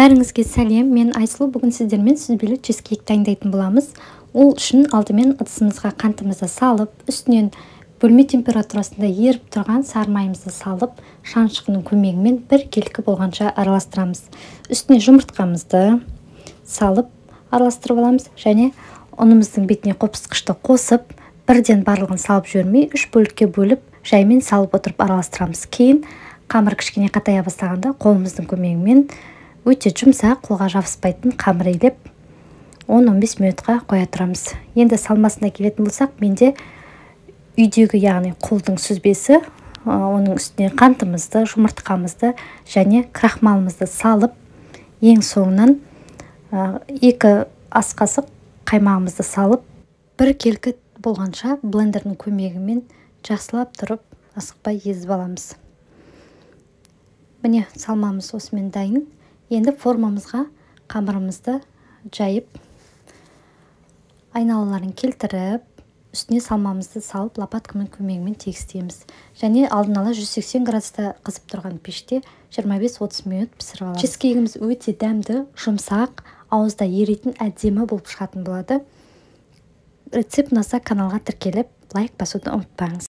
Бәріңізге сәлем, мен Айсұлу. Бүгін сіздермен сүзбелі чизкейк дайындайтын боламыз. Ол үшін алдымен ыдысымызға қантымызды салып, үстінен бөлме температурасында еріп тұрған сары майымызды салып, шаншқының көмегімен бір келкі болғанша араластырамыз. Үстіне жұмыртқамызды салып араластырып аламыз және ұнымыздың бетіне қопсытқышты қосып, бірден барлығын салып жібермей, 3 бөлікке бөліп, жаймен салып отырып араластырамыз. Кейін қамыр кішкене қатая бастағанда қолымыздың көмегімен өте жұмсақ, қолға жабыспайтын қамыр илеп 10-15 минутқа қоя тұрамыз. Енді салмасына келетін болсақ, менде үйдегі, яғни қолдың сүзбесі, оның үстіне қантымызды, жұмыртқамызды және крахмалымызды салып, ең соңынан 2 ас қасық қаймағымызды салып, бір келкі болғанша блендердің көмегімен жақсылап тұрып, асықпай езіп аламыз. Міне, салмамыз осымен дайын. Енді формамызға қамырымызды жайып, айналаларын келтіріп, үстіне салмамызды салып, лопатканың көмегімен тегістейміз. Және алдын ала 180 градуста қызып тұрған пеште 25-30 минут пісіріп аламыз. Чизкейгіміз өте дәмді, жұмсақ, ауызда еритін, әдемі болып шығатын болады. Рецепт ұнаса каналға тіркеліп, лайк басуды ұмытпаңыз.